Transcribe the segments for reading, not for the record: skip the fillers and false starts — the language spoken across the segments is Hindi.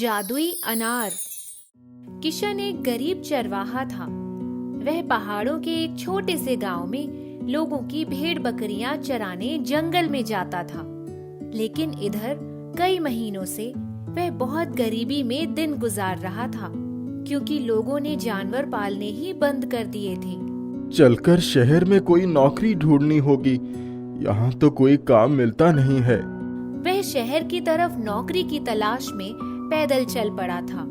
जादुई अनार। किशन एक गरीब चरवाहा था। वह पहाड़ों के एक छोटे से गांव में लोगों की भेड़ बकरियां चराने जंगल में जाता था। लेकिन इधर कई महीनों से वह बहुत गरीबी में दिन गुजार रहा था, क्योंकि लोगों ने जानवर पालने ही बंद कर दिए थे। चलकर शहर में कोई नौकरी ढूंढनी होगी। यहाँ तो कोई काम मिलता नहीं है। वह शहर की तरफ नौकरी की तलाश में पैदल चल पड़ा था।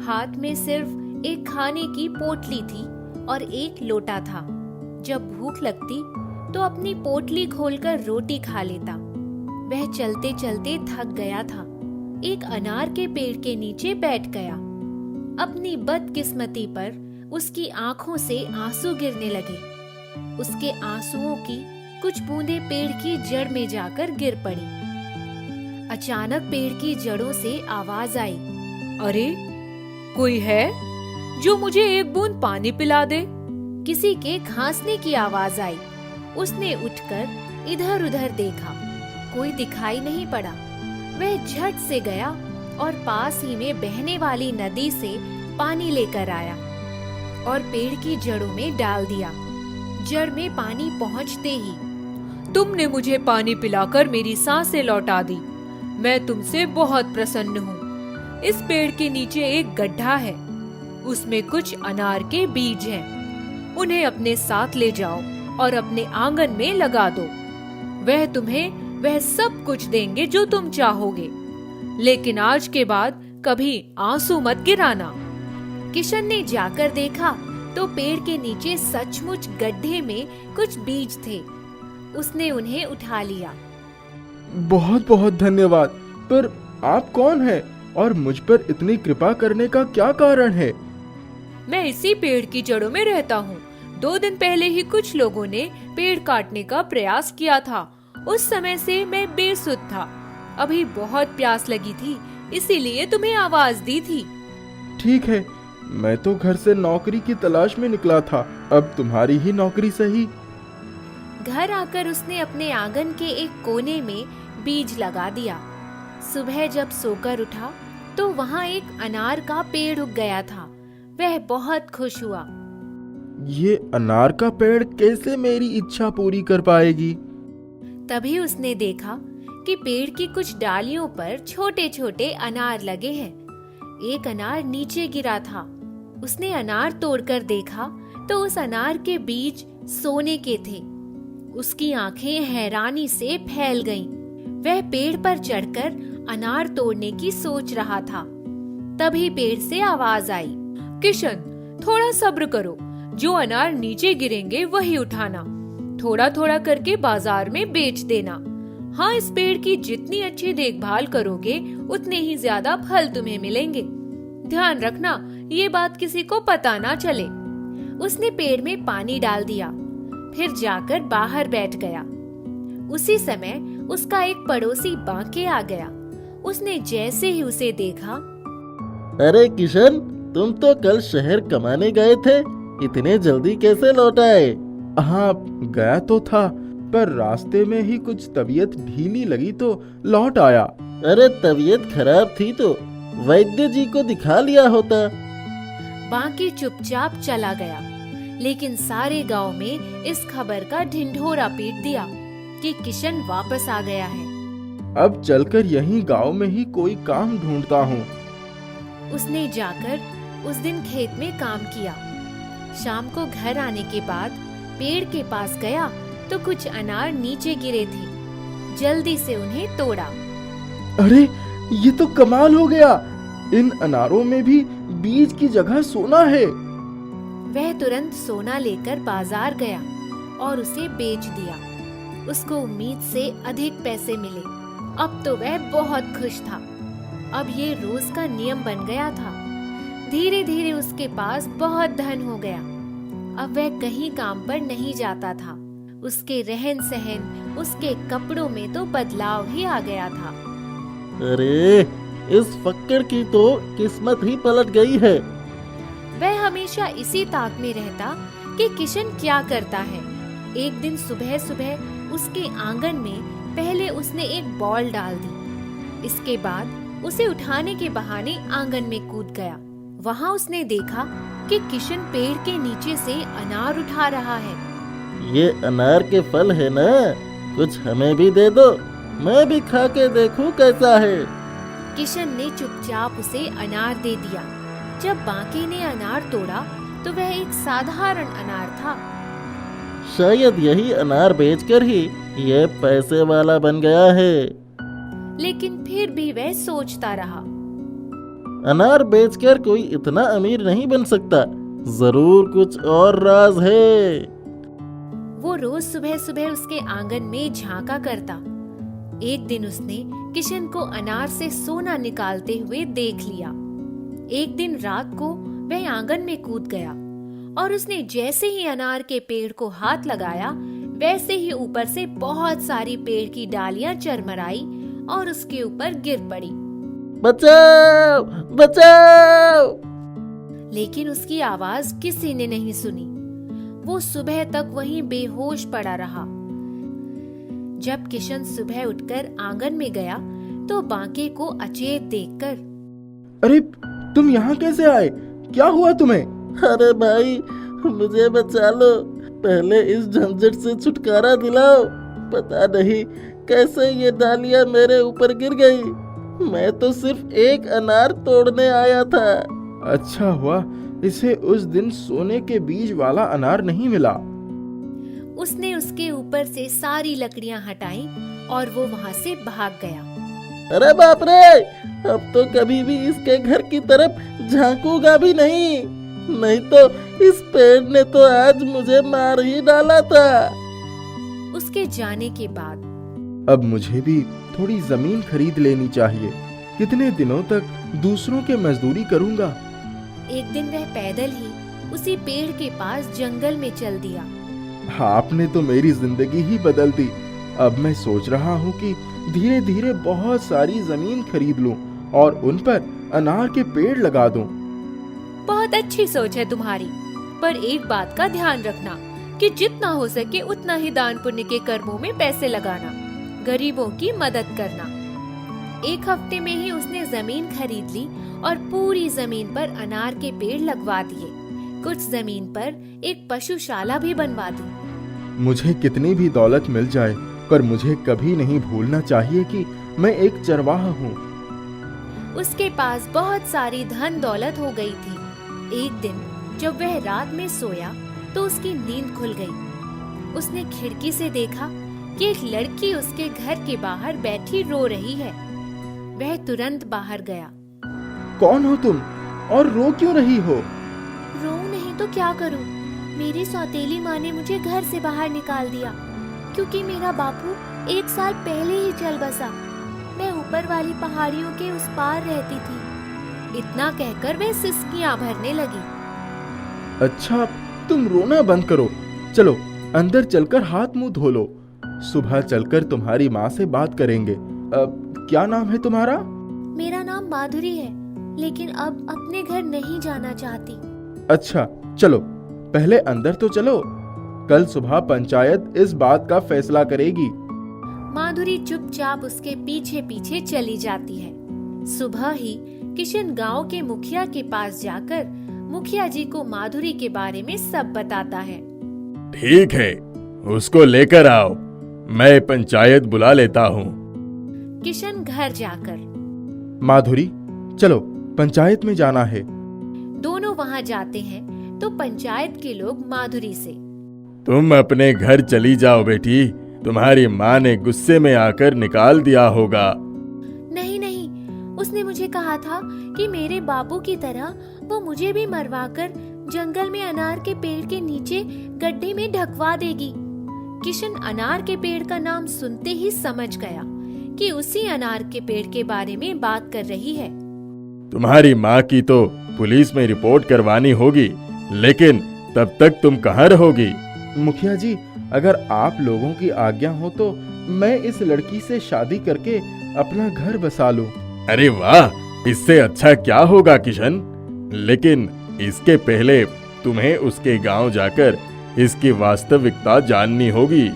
हाथ में सिर्फ एक खाने की पोटली थी और एक लोटा था। जब भूख लगती तो अपनी पोटली खोलकर रोटी खा लेता। वह चलते चलते थक गया था। एक अनार के पेड़ के नीचे बैठ गया। अपनी बदकिस्मती पर उसकी आंखों से आंसू गिरने लगे। उसके आंसुओं की कुछ बूंदें पेड़ की जड़ में जाकर गिर पड़ी। अचानक पेड़ की जड़ों से आवाज आई, अरे, कोई है जो मुझे एक बूंद पानी पिला दे? किसी के खांसने की आवाज आई। उसने उठकर इधर उधर देखा, कोई दिखाई नहीं पड़ा। वह झट से गया और पास ही में बहने वाली नदी से पानी लेकर आया और पेड़ की जड़ों में डाल दिया। जड़ में पानी पहुंचते ही, तुमने मुझे पानी पिलाकर मेरी सांसें लौटा दी। मैं तुमसे बहुत प्रसन्न हूँ। इस पेड़ के नीचे एक गड्ढा है, उसमें कुछ अनार के बीज हैं। उन्हें अपने साथ ले जाओ और अपने आंगन में लगा दो। वह तुम्हें वह सब कुछ देंगे जो तुम चाहोगे, लेकिन आज के बाद कभी आंसू मत गिराना। किशन ने जाकर देखा तो पेड़ के नीचे सचमुच गड्ढे में कुछ बीज थे। उसने उन्हें उठा लिया। बहुत बहुत धन्यवाद। पर आप कौन हैं और मुझ पर इतनी कृपा करने का क्या कारण है? मैं इसी पेड़ की जड़ों में रहता हूँ। 2 दिन पहले ही कुछ लोगों ने पेड़ काटने का प्रयास किया था। उस समय से मैं बेसुध था। अभी बहुत प्यास लगी थी, इसीलिए तुम्हें आवाज दी थी। ठीक है, मैं तो घर से नौकरी की तलाश में निकला था। अब तुम्हारी ही नौकरी सही। घर आकर उसने अपने आंगन के एक कोने में बीज लगा दिया। सुबह जब सोकर उठा तो वहाँ एक अनार का पेड़ उग गया था। वह बहुत खुश हुआ। ये अनार का पेड़ कैसे मेरी इच्छा पूरी कर पाएगी? तभी उसने देखा कि पेड़ की कुछ डालियों पर छोटे छोटे अनार लगे हैं। एक अनार नीचे गिरा था। उसने अनार तोड़कर देखा तो उस अनार के बीज सोने के थे। उसकी आंखें हैरानी से फैल गईं। वह पेड़ पर चढ़कर अनार तोड़ने की सोच रहा था। तभी पेड़ से आवाज आई, किशन, थोड़ा सब्र करो। जो अनार नीचे गिरेंगे वही उठाना। थोड़ा थोड़ा करके बाजार में बेच देना। हाँ, इस पेड़ की जितनी अच्छी देखभाल करोगे उतने ही ज्यादा फल तुम्हें मिलेंगे। ध्यान रखना, ये बात किसी को पता ना चले। उसने पेड़ में पानी डाल दिया, फिर जाकर बाहर बैठ गया। उसी समय उसका एक पड़ोसी बांके आ गया। उसने जैसे ही उसे देखा, अरे किशन, तुम तो कल शहर कमाने गए थे, इतने जल्दी कैसे लौट आए? हाँ, गया तो था, पर रास्ते में ही कुछ तबीयत ढीली लगी तो लौट आया। अरे, तबीयत खराब थी तो वैद्य जी को दिखा लिया होता। बांके चुपचाप चला गया, लेकिन सारे गांव में इस खबर का ढिंढोरा पीट दिया कि किशन वापस आ गया है। अब चलकर यहीं गांव में ही कोई काम ढूंढता हूँ। उसने जाकर उस दिन खेत में काम किया। शाम को घर आने के बाद पेड़ के पास गया तो कुछ अनार नीचे गिरे थे। जल्दी से उन्हें तोड़ा। अरे, ये तो कमाल हो गया। इन अनारों में भी बीज की जगह सोना है। वह तुरंत सोना लेकर बाजार गया और उसे बेच दिया। उसको उम्मीद से अधिक पैसे मिले। अब तो वह बहुत खुश था। अब ये रोज का नियम बन गया था। धीरे धीरे उसके पास बहुत धन हो गया। अब वह कहीं काम पर नहीं जाता था। उसके रहन सहन, उसके कपड़ों में तो बदलाव ही आ गया था। अरे, इस फक्कड़ की तो किस्मत ही पलट गई है। वह हमेशा इसी ताक में रहता कि किशन क्या करता है। एक दिन सुबह सुबह उसके आंगन में पहले उसने एक बॉल डाल दी। इसके बाद उसे उठाने के बहाने आंगन में कूद गया। वहाँ उसने देखा कि किशन पेड़ के नीचे से अनार उठा रहा है। ये अनार के फल है ना, कुछ हमें भी दे दो, मैं भी खा के देखूं कैसा है। किशन ने चुपचाप उसे अनार दे दिया। जब बांके ने अनार तोड़ा तो वह एक साधारण अनार था। शायद यही अनार बेचकर ही ये पैसे वाला बन गया है। लेकिन फिर भी वह सोचता रहा। अनार बेचकर कोई इतना अमीर नहीं बन सकता, जरूर कुछ और राज है। वो रोज सुबह सुबह उसके आंगन में झांका करता। एक दिन उसने किशन को अनार से सोना निकालते हुए देख लिया। एक दिन रात को वह आंगन में कूद गया और उसने जैसे ही अनार के पेड़ को हाथ लगाया, वैसे ही ऊपर से बहुत सारी पेड़ की डालियां चरमराई और उसके ऊपर गिर पड़ी। बचाओ बचाओ! लेकिन उसकी आवाज किसी ने नहीं सुनी। वो सुबह तक वहीं बेहोश पड़ा रहा। जब किशन सुबह उठकर आंगन में गया तो बांके को अचेत देखकर, अरे तुम यहाँ कैसे आए? क्या हुआ तुम्हें? अरे भाई, मुझे बचा लो, पहले इस झंझट से छुटकारा दिलाओ। पता नहीं कैसे ये डालियां मेरे ऊपर गिर गई। मैं तो सिर्फ एक अनार तोड़ने आया था। अच्छा हुआ इसे उस दिन सोने के बीज वाला अनार नहीं मिला। उसने उसके ऊपर से सारी लकड़ियां हटाई और वो वहाँ से भाग गया। अरे बाप रे, अब तो कभी भी इसके घर की तरफ झांकूंगा भी नहीं तो इस पेड़ ने तो आज मुझे मार ही डाला था। उसके जाने के बाद अब मुझे भी थोड़ी जमीन खरीद लेनी चाहिए। कितने दिनों तक दूसरों के मजदूरी करूंगा। एक दिन वह पैदल ही उसी पेड़ के पास जंगल में चल दिया। आपने तो मेरी जिंदगी ही बदल दी। अब मैं सोच रहा हूँ कि धीरे धीरे बहुत सारी जमीन खरीद लूं और उन पर अनार के पेड़ लगा दूं। बहुत अच्छी सोच है तुम्हारी, पर एक बात का ध्यान रखना कि जितना हो सके उतना ही दान पुण्य के कर्मों में पैसे लगाना, गरीबों की मदद करना। एक हफ्ते में ही उसने जमीन खरीद ली और पूरी जमीन पर अनार के पेड़ लगवा दिए। कुछ जमीन पर एक पशुशाला भी बनवा दी। मुझे कितनी भी दौलत मिल जाए, पर मुझे कभी नहीं भूलना चाहिए कि मैं एक चरवाहा हूँ। उसके पास बहुत सारी धन दौलत हो गई थी। एक दिन जब वह रात में सोया तो उसकी नींद खुल गई। उसने खिड़की से देखा कि एक लड़की उसके घर के बाहर बैठी रो रही है। वह तुरंत बाहर गया। कौन हो तुम और रो क्यों रही हो? रो नहीं तो क्या करूं? मेरी सौतेली माँ ने मुझे घर से बाहर निकाल दिया क्योंकि मेरा बापू 1 साल पहले ही चल बसा। मैं ऊपर वाली पहाड़ियों के उस पार रहती थी। इतना कहकर वह सिसकियां भरने लगी। अच्छा, तुम रोना बंद करो। चलो अंदर चलकर हाथ मुंह धो लो। सुबह चलकर तुम्हारी माँ से बात करेंगे। क्या नाम है तुम्हारा? मेरा नाम माधुरी है, लेकिन अब अपने घर नहीं जाना चाहती। अच्छा चलो, पहले अंदर तो चलो। कल सुबह पंचायत इस बात का फैसला करेगी। माधुरी चुपचाप उसके पीछे पीछे चली जाती है। सुबह ही किशन गांव के मुखिया के पास जाकर मुखिया जी को माधुरी के बारे में सब बताता है। ठीक है, उसको लेकर आओ, मैं पंचायत बुला लेता हूँ। किशन घर जाकर, माधुरी चलो, पंचायत में जाना है। दोनों वहाँ जाते हैं तो पंचायत के लोग माधुरी से, तुम अपने घर चली जाओ बेटी, तुम्हारी माँ ने गुस्से में आकर निकाल दिया होगा। नहीं नहीं, उसने मुझे कहा था कि मेरे बापू की तरह वो मुझे भी मरवाकर जंगल में अनार के पेड़ के नीचे गड्ढे में ढकवा देगी। किशन अनार के पेड़ का नाम सुनते ही समझ गया कि उसी अनार के पेड़ के बारे में बात कर रही है। तुम्हारी माँ की तो पुलिस में रिपोर्ट करवानी होगी, लेकिन तब तक तुम कहाँ रहोगी? मुखिया जी, अगर आप लोगों की आज्ञा हो तो मैं इस लड़की से शादी करके अपना घर बसा लूं। अरे वाह, इससे अच्छा क्या होगा किशन, लेकिन इसके पहले तुम्हें उसके गांव जाकर इसकी वास्तविकता जाननी होगी।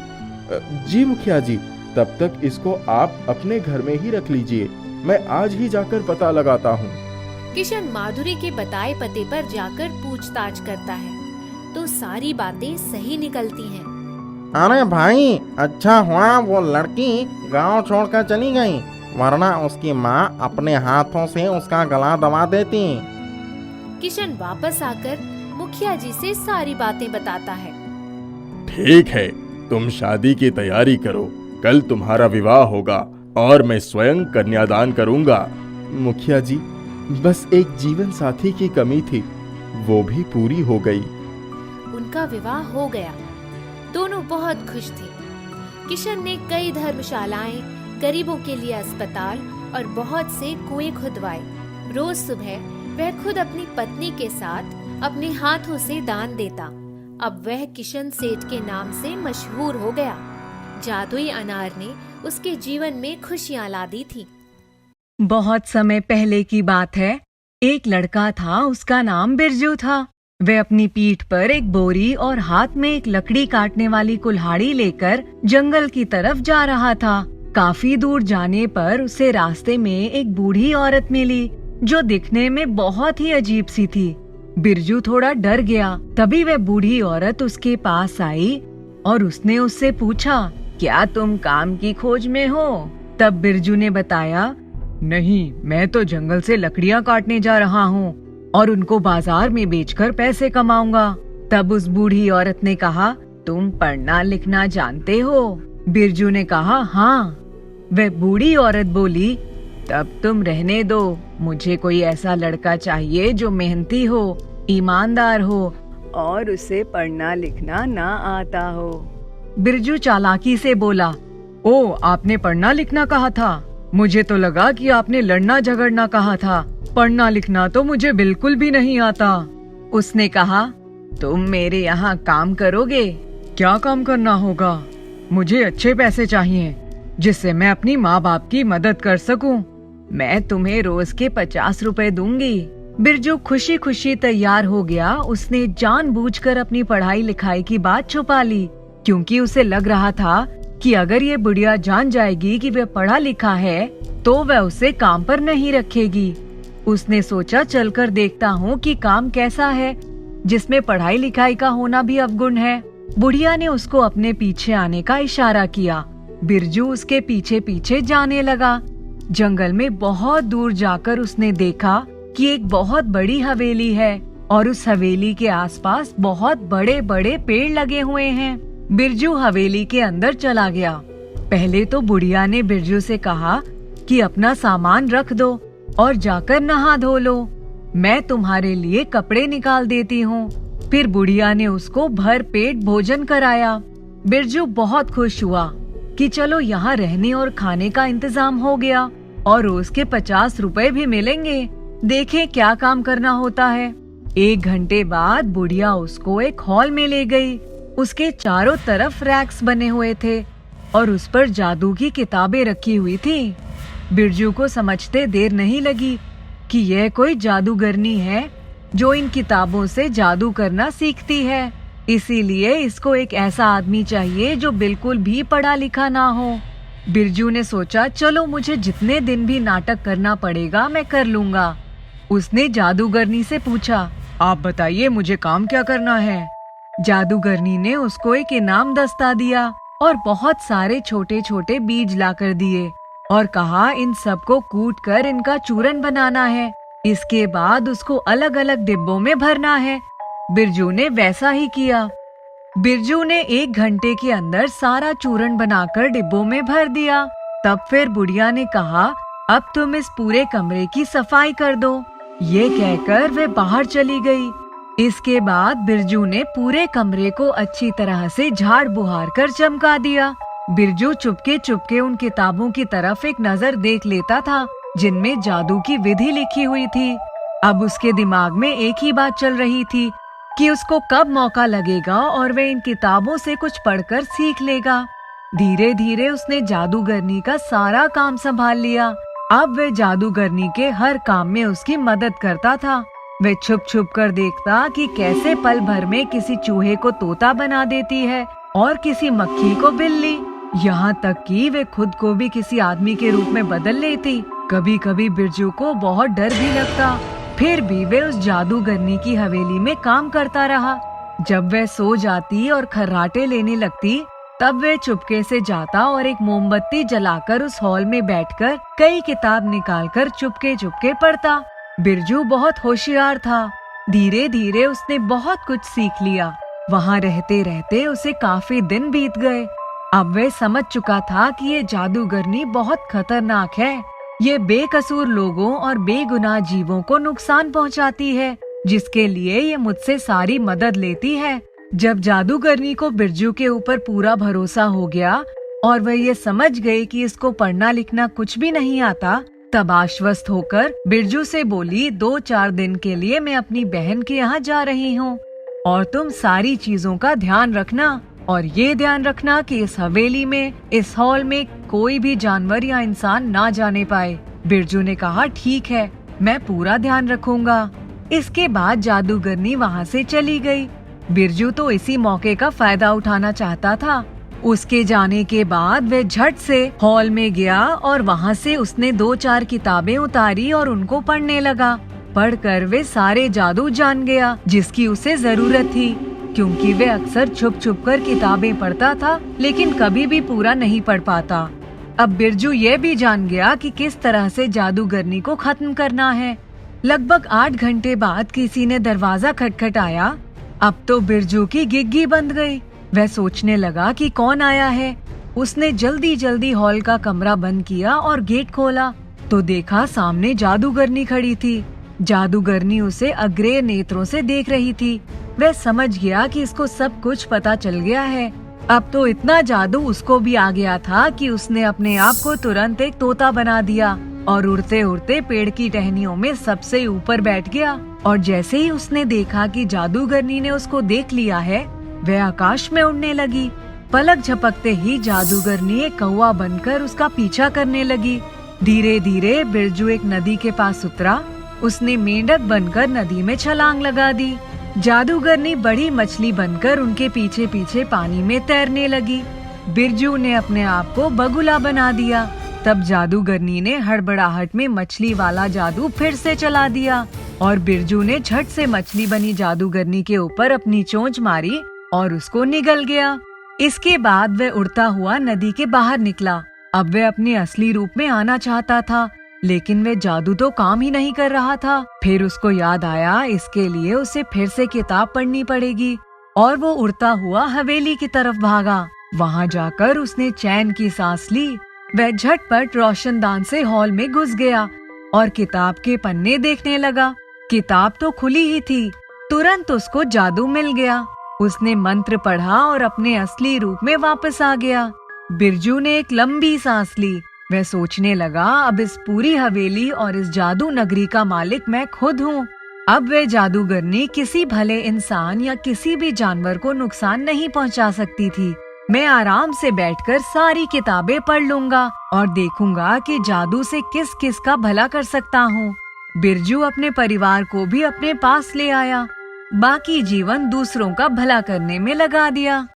जी मुखिया जी, तब तक इसको आप अपने घर में ही रख लीजिए। मैं आज ही जाकर पता लगाता हूँ। किशन माधुरी के बताए पते पर जाकर पूछताछ करता है तो सारी बातें सही निकलती हैं। अरे भाई, अच्छा हुआ वो लड़की गांव छोड़कर चली गई, वरना उसकी माँ अपने हाथों से उसका गला दबा देती। किशन वापस आकर मुखिया जी से सारी बातें बताता है। ठीक है, तुम शादी की तैयारी करो, कल तुम्हारा विवाह होगा और मैं स्वयं कन्यादान करूंगा। मुखिया जी, बस एक जीवन साथी की कमी थी, वो भी पूरी हो गई। उनका विवाह हो गया। दोनों बहुत खुश थे। किशन ने कई धर्मशालाएं, गरीबों के लिए अस्पताल और बहुत से कुएं खुदवाए। रोज सुबह वह खुद अपनी पत्नी के साथ अपने हाथों से दान देता। अब वह किशन सेठ के नाम से मशहूर हो गया। जादुई अनार ने उसके जीवन में खुशियां ला दी थी। बहुत समय पहले की बात है। एक लड़का था, उसका नाम बिरजू था। वह अपनी पीठ पर एक बोरी और हाथ में एक लकड़ी काटने वाली कुल्हाड़ी लेकर जंगल की तरफ जा रहा था। काफी दूर जाने पर उसे रास्ते में एक बूढ़ी औरत मिली जो दिखने में बहुत ही अजीब सी थी। बिरजू थोड़ा डर गया। तभी वह बूढ़ी औरत उसके पास आई और उसने उससे पूछा, क्या तुम काम की खोज में हो? तब बिरजू ने बताया, नहीं, मैं तो जंगल से लकड़ियाँ काटने जा रहा हूँ और उनको बाजार में बेचकर पैसे कमाऊंगा। तब उस बूढ़ी औरत ने कहा, तुम पढ़ना लिखना जानते हो? बिरजू ने कहा, हाँ। वह बूढ़ी औरत बोली, तब तुम रहने दो, मुझे कोई ऐसा लड़का चाहिए जो मेहनती हो, ईमानदार हो और उसे पढ़ना लिखना ना आता हो। बिरजू चालाकी से बोला, ओ, आपने पढ़ना लिखना कहा था? मुझे तो लगा कि आपने लड़ना झगड़ना कहा था। पढ़ना लिखना तो मुझे बिल्कुल भी नहीं आता। उसने कहा, तुम मेरे यहाँ काम करोगे? क्या काम करना होगा? मुझे अच्छे पैसे चाहिए जिससे मैं अपनी माँ बाप की मदद कर सकूं। मैं तुम्हें रोज के 50 रुपए दूंगी। बिरजू खुशी खुशी तैयार हो गया। उसने जानबूझकर अपनी पढ़ाई लिखाई की बात छुपा ली, क्योंकि उसे लग रहा था कि अगर ये बुढ़िया जान जाएगी कि वह पढ़ा लिखा है तो वह उसे काम पर नहीं रखेगी। उसने सोचा, चलकर देखता हूँ कि काम कैसा है जिसमें पढ़ाई लिखाई का होना भी अवगुण है। बुढ़िया ने उसको अपने पीछे आने का इशारा किया। बिरजू उसके पीछे पीछे जाने लगा। जंगल में बहुत दूर जाकर उसने देखा कि एक बहुत बड़ी हवेली है और उस हवेली के आसपास बहुत बड़े बड़े पेड़ लगे हुए हैं। बिरजू हवेली के अंदर चला गया। पहले तो बुढ़िया ने बिरजू से कहा कि अपना सामान रख दो और जाकर नहा धो लो, मैं तुम्हारे लिए कपड़े निकाल देती हूँ। फिर बुढ़िया ने उसको भर पेट भोजन कराया। बिरजू बहुत खुश हुआ कि चलो यहाँ रहने और खाने का इंतजाम हो गया और रोज के 50 रुपए भी मिलेंगे। देखें क्या काम करना होता है। 1 घंटे बाद बुढ़िया उसको एक हॉल में ले गई। उसके चारों तरफ रैक्स बने हुए थे और उस पर जादू की किताबें रखी हुई थी। बिरजू को समझते देर नहीं लगी कि यह कोई जादूगरनी है जो इन किताबों से जादू करना सीखती है। इसीलिए इसको एक ऐसा आदमी चाहिए जो बिल्कुल भी पढ़ा लिखा ना हो। बिरजू ने सोचा, चलो मुझे जितने दिन भी नाटक करना पड़ेगा मैं कर लूंगा। उसने जादूगरनी से पूछा, आप बताइए मुझे काम क्या करना है? जादूगरनी ने उसको एक इनाम दस्ता दिया और बहुत सारे छोटे छोटे बीज लाकर दिए और कहा, इन सबको कूट कर इनका चूरन बनाना है। इसके बाद उसको अलग अलग डिब्बों में भरना है। बिरजू ने वैसा ही किया। बिरजू ने 1 घंटे के अंदर सारा चूरन बनाकर डिब्बों में भर दिया। तब फिर बुढ़िया ने कहा, अब तुम इस पूरे कमरे की सफाई कर दो। ये कहकर वे बाहर चली गई। इसके बाद बिरजू ने पूरे कमरे को अच्छी तरह से झाड़ बुहार कर चमका दिया। बिरजू चुपके चुपके उन किताबों की तरफ एक नजर देख लेता था जिनमें जादू की विधि लिखी हुई थी। अब उसके दिमाग में एक ही बात चल रही थी कि उसको कब मौका लगेगा और वह इन किताबों से कुछ पढ़कर सीख लेगा। धीरे धीरे उसने जादूगरनी का सारा काम संभाल लिया। अब वह जादूगरनी के हर काम में उसकी मदद करता था। वह छुप छुप कर देखता कि कैसे पल भर में किसी चूहे को तोता बना देती है और किसी मक्खी को बिल्ली, यहाँ तक कि वे खुद को भी किसी आदमी के रूप में बदल लेती। कभी कभी बिरजू को बहुत डर भी लगता, फिर भी वे उस जादूगरनी की हवेली में काम करता रहा। जब वह सो जाती और खर्राटे लेने लगती, तब वह चुपके से जाता और एक मोमबत्ती जलाकर उस हॉल में बैठकर कई किताब निकालकर चुपके चुपके पढ़ता। बिरजू बहुत होशियार था। धीरे धीरे उसने बहुत कुछ सीख लिया। वहाँ रहते रहते उसे काफी दिन बीत गए। अब वह समझ चुका था कि ये जादूगरनी बहुत खतरनाक है। ये बेकसूर लोगों और बेगुनाह जीवों को नुकसान पहुंचाती है, जिसके लिए ये मुझसे सारी मदद लेती है। जब जादूगरनी को बिरजू के ऊपर पूरा भरोसा हो गया और वह ये समझ गई कि इसको पढ़ना लिखना कुछ भी नहीं आता, तब आश्वस्त होकर बिरजू से बोली, 2-4 दिन के लिए मैं अपनी बहन के यहाँ जा रही हूँ और तुम सारी चीजों का ध्यान रखना, और ये ध्यान रखना कि इस हवेली में, इस हॉल में कोई भी जानवर या इंसान ना जाने पाए। बिरजू ने कहा, ठीक है, मैं पूरा ध्यान रखूंगा। इसके बाद जादूगरनी वहाँ से चली गई। बिरजू तो इसी मौके का फायदा उठाना चाहता था। उसके जाने के बाद वह झट से हॉल में गया और वहाँ से उसने 2-4 किताबें उतारी और उनको पढ़ने लगा। पढ़कर वे सारे जादू जान गया जिसकी उसे जरूरत थी, क्योंकि वे अक्सर छुप छुप कर किताबें पढ़ता था, लेकिन कभी भी पूरा नहीं पढ़ पाता। अब बिरजू ये भी जान गया कि किस तरह से जादूगरनी को खत्म करना है। लगभग 8 घंटे बाद किसी ने दरवाजा खटखटाया। अब तो बिरजू की गिग्गी बंद गई। वह सोचने लगा कि कौन आया है। उसने जल्दी जल्दी हॉल का कमरा बंद किया और गेट खोला तो देखा सामने जादूगरनी खड़ी थी। जादूगरनी उसे अग्रेय नेत्रों से देख रही थी। वह समझ गया कि इसको सब कुछ पता चल गया है। अब तो इतना जादू उसको भी आ गया था कि उसने अपने आप को तुरंत एक तोता बना दिया और उड़ते उड़ते पेड़ की टहनियों में सबसे ऊपर बैठ गया। और जैसे ही उसने देखा कि जादूगरनी ने उसको देख लिया है, वह आकाश में उड़ने लगी। पलक झपकते ही जादूगरनी एक कौवा बनकर उसका पीछा करने लगी। धीरे धीरे बिरजू एक नदी के पास उतरा। उसने मेंढक बनकर नदी में छलांग लगा दी। जादूगरनी बड़ी मछली बनकर उनके पीछे पीछे पानी में तैरने लगी। बिरजू ने अपने आप को बगुला बना दिया। तब जादूगरनी ने हड़बड़ाहट में मछली वाला जादू फिर से चला दिया और बिरजू ने झट से मछली बनी जादूगरनी के ऊपर अपनी चोंच मारी और उसको निगल गया। इसके बाद वह उड़ता हुआ नदी के बाहर निकला। अब वह अपने असली रूप में आना चाहता था, लेकिन वह जादू तो काम ही नहीं कर रहा था। फिर उसको याद आया, इसके लिए उसे फिर से किताब पढ़नी पड़ेगी और वो उड़ता हुआ हवेली की तरफ भागा। वहाँ जाकर उसने चैन की सांस ली। वह झटपट रोशनदान से हॉल में घुस गया और किताब के पन्ने देखने लगा। किताब तो खुली ही थी। तुरंत उसको जादू मिल गया। उसने मंत्र पढ़ा और अपने असली रूप में वापस आ गया। बिरजू ने एक लंबी सांस ली। वह सोचने लगा, अब इस पूरी हवेली और इस जादू नगरी का मालिक मैं खुद हूँ। अब वह जादूगरनी किसी भले इंसान या किसी भी जानवर को नुकसान नहीं पहुँचा सकती थी। मैं आराम से बैठकर सारी किताबें पढ़ लूंगा और देखूंगा कि जादू से किस किस का भला कर सकता हूँ। बिरजू अपने परिवार को भी अपने पास ले आया। बाकी जीवन दूसरों का भला करने में लगा दिया।